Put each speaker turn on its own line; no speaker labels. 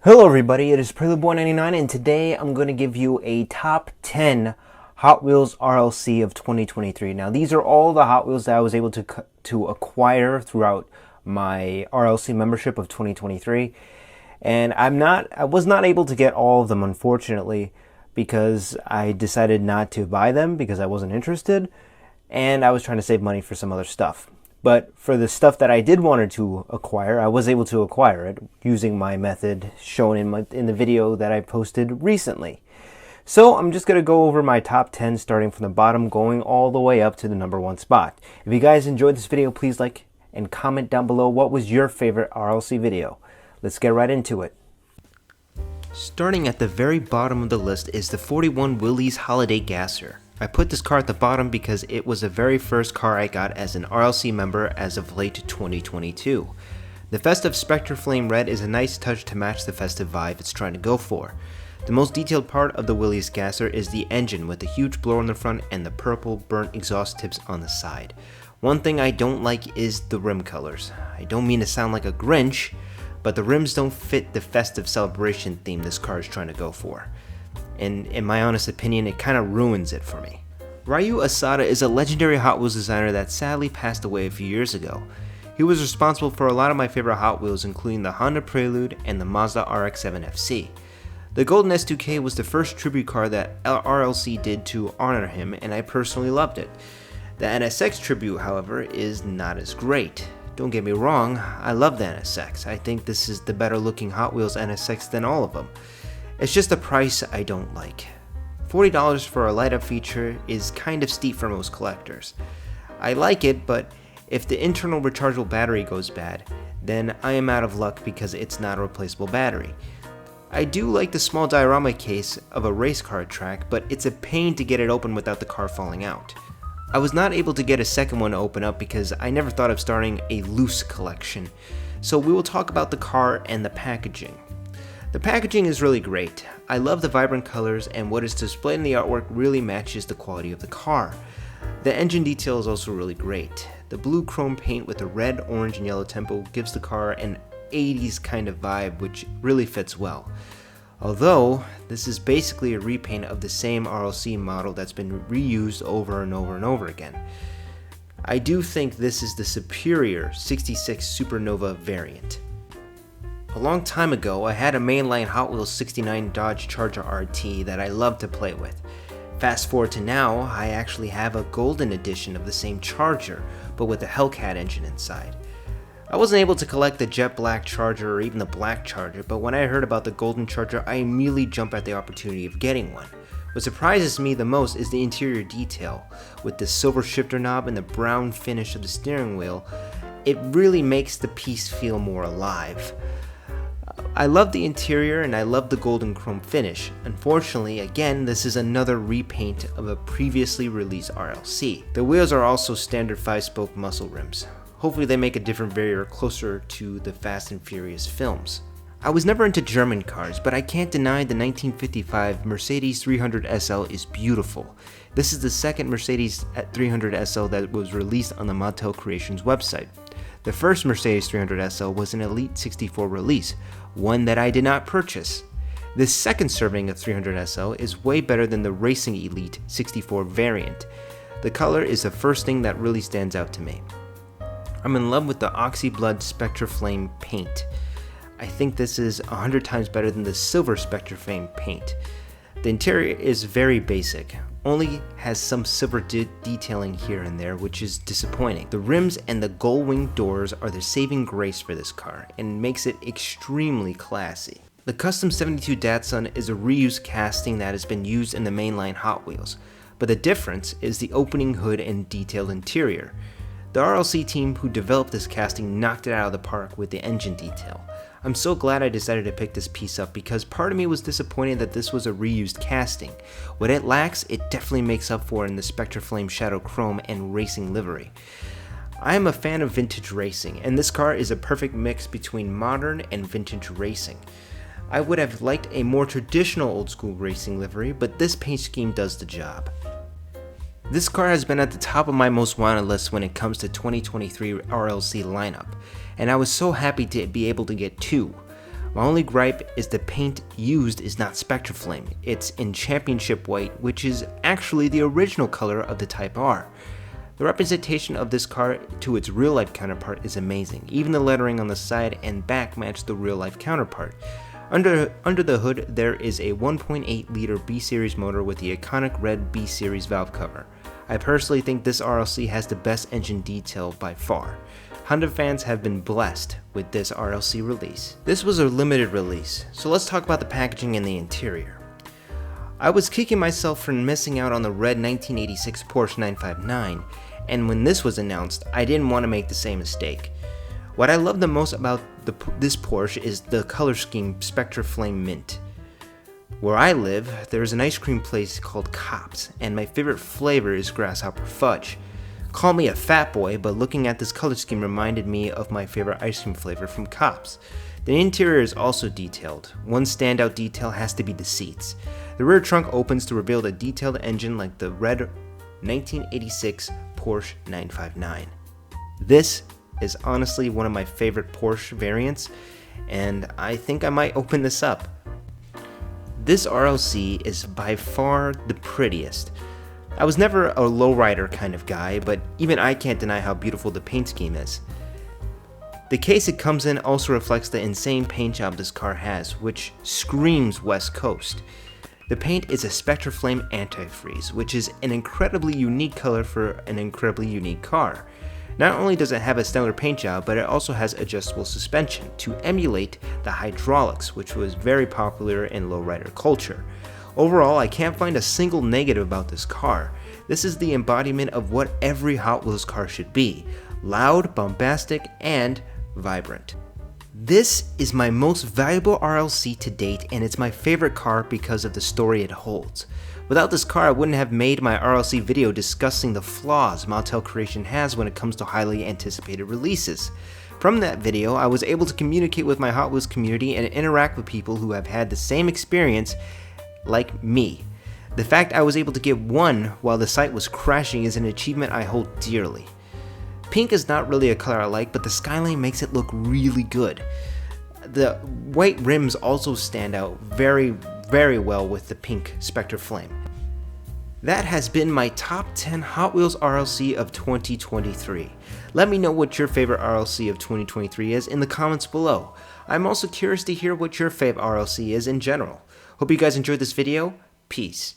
Hello everybody, it is PreludeBoy99 and today I'm going to give you a top 10 Hot Wheels RLC of 2023. Now these are all the Hot Wheels that I was able to acquire throughout my RLC membership of 2023. And I was not able to get all of them, unfortunately, because I decided not to buy them because I wasn't interested and I was trying to save money for some other stuff. But for the stuff that I did want to acquire, I was able to acquire it using my method shown in the video that I posted recently. So I'm just going to go over my top 10 starting from the bottom going all the way up to the number 1 spot. If you guys enjoyed this video, please like and comment down below what was your favorite RLC video. Let's get right into it. Starting at the very bottom of the list is the 41 Willys Holiday Gasser. I put this car at the bottom because it was the very first car I got as an RLC member as of late 2022. The festive Spectre Flame Red is a nice touch to match the festive vibe it's trying to go for. The most detailed part of the Willys Gasser is the engine with the huge blower on the front and the purple burnt exhaust tips on the side. One thing I don't like is the rim colors. I don't mean to sound like a Grinch, but the rims don't fit the festive celebration theme this car is trying to go for. And in my honest opinion, it kind of ruins it for me. Ryu Asada is a legendary Hot Wheels designer that sadly passed away a few years ago. He was responsible for a lot of my favorite Hot Wheels, including the Honda Prelude and the Mazda RX-7 FC. The Golden S2K was the first tribute car that RLC did to honor him, and I personally loved it. The NSX tribute, however, is not as great. Don't get me wrong, I love the NSX. I think this is the better looking Hot Wheels NSX than all of them. It's just the price I don't like. $40 for a light up feature is kind of steep for most collectors. I like it, but if the internal rechargeable battery goes bad, then I am out of luck because it's not a replaceable battery. I do like the small diorama case of a race car track, but it's a pain to get it open without the car falling out. I was not able to get a second one to open up because I never thought of starting a loose collection, so we will talk about the car and the packaging. The packaging is really great. I love the vibrant colors, and what is displayed in the artwork really matches the quality of the car. The engine detail is also really great. The blue chrome paint with the red, orange, and yellow tempo gives the car an 80s kind of vibe, which really fits well. Although, this is basically a repaint of the same RLC model that's been reused over and over and over again. I do think this is the superior 66 Supernova variant. A long time ago, I had a mainline Hot Wheels 69 Dodge Charger RT that I loved to play with. Fast forward to now, I actually have a golden edition of the same Charger, but with a Hellcat engine inside. I wasn't able to collect the jet black Charger or even the black Charger, but when I heard about the golden Charger, I immediately jumped at the opportunity of getting one. What surprises me the most is the interior detail. With the silver shifter knob and the brown finish of the steering wheel, it really makes the piece feel more alive. I love the interior and I love the golden chrome finish. Unfortunately, again, this is another repaint of a previously released RLC. The wheels are also standard 5-spoke muscle rims. Hopefully they make a different variant closer to the Fast and Furious films. I was never into German cars, but I can't deny the 1955 Mercedes 300 SL is beautiful. This is the second Mercedes 300 SL that was released on the Mattel Creations website. The first Mercedes 300 SL was an Elite 64 release, one that I did not purchase. This second serving of 300 SL is way better than the Racing Elite 64 variant. The color is the first thing that really stands out to me. I'm in love with the Oxy Blood Spectre Flame paint. I think this is 100 times better than the silver Spectre Flame paint. The interior is very basic, only has some silver detailing here and there, which is disappointing. The rims and the gull-wing doors are the saving grace for this car and makes it extremely classy. The Custom 72 Datsun is a reused casting that has been used in the mainline Hot Wheels, but the difference is the opening hood and detailed interior. The RLC team who developed this casting knocked it out of the park with the engine detail. I'm so glad I decided to pick this piece up because part of me was disappointed that this was a reused casting. What it lacks, it definitely makes up for in the Spectre Flame Shadow Chrome and racing livery. I am a fan of vintage racing, and this car is a perfect mix between modern and vintage racing. I would have liked a more traditional old school racing livery, but this paint scheme does the job. This car has been at the top of my most wanted list when it comes to 2023 RLC lineup, and I was so happy to be able to get two. My only gripe is the paint used is not Spectraflame. It's in Championship White, which is actually the original color of the Type R. The representation of this car to its real-life counterpart is amazing. Even the lettering on the side and back match the real-life counterpart. Under the hood, there is a 1.8-liter B-Series motor with the iconic red B-Series valve cover. I personally think this RLC has the best engine detail by far. Honda fans have been blessed with this RLC release. This was a limited release, so let's talk about the packaging and the interior. I was kicking myself for missing out on the red 1986 Porsche 959, and when this was announced, I didn't want to make the same mistake. What I love the most about this Porsche is the color scheme Spectraflame Mint. Where I live, there's an ice cream place called Cops, and my favorite flavor is Grasshopper Fudge. Call me a fat boy, but looking at this color scheme reminded me of my favorite ice cream flavor from Cops. The interior is also detailed. One standout detail has to be the seats. The rear trunk opens to reveal the detailed engine like the red 1986 Porsche 959. This is honestly one of my favorite Porsche variants, and I think I might open this up. This RLC is by far the prettiest. I was never a lowrider kind of guy, but even I can't deny how beautiful the paint scheme is. The case it comes in also reflects the insane paint job this car has, which screams West Coast. The paint is a Spectraflame antifreeze, which is an incredibly unique color for an incredibly unique car. Not only does it have a stellar paint job, but it also has adjustable suspension to emulate the hydraulics, which was very popular in lowrider culture. Overall, I can't find a single negative about this car. This is the embodiment of what every Hot Wheels car should be: loud, bombastic, and vibrant. This is my most valuable RLC to date, and it's my favorite car because of the story it holds. Without this car, I wouldn't have made my RLC video discussing the flaws Mattel Creation has when it comes to highly anticipated releases. From that video, I was able to communicate with my Hot Wheels community and interact with people who have had the same experience like me. The fact I was able to get one while the site was crashing is an achievement I hold dearly. Pink is not really a color I like, but the skyline makes it look really good. The white rims also stand out very well with the pink Spectraflame. That has been my top 10 Hot Wheels RLC of 2023. Let me know what your favorite RLC of 2023 is in the comments below. I'm also curious to hear what your favorite RLC is in general. Hope you guys enjoyed this video. Peace.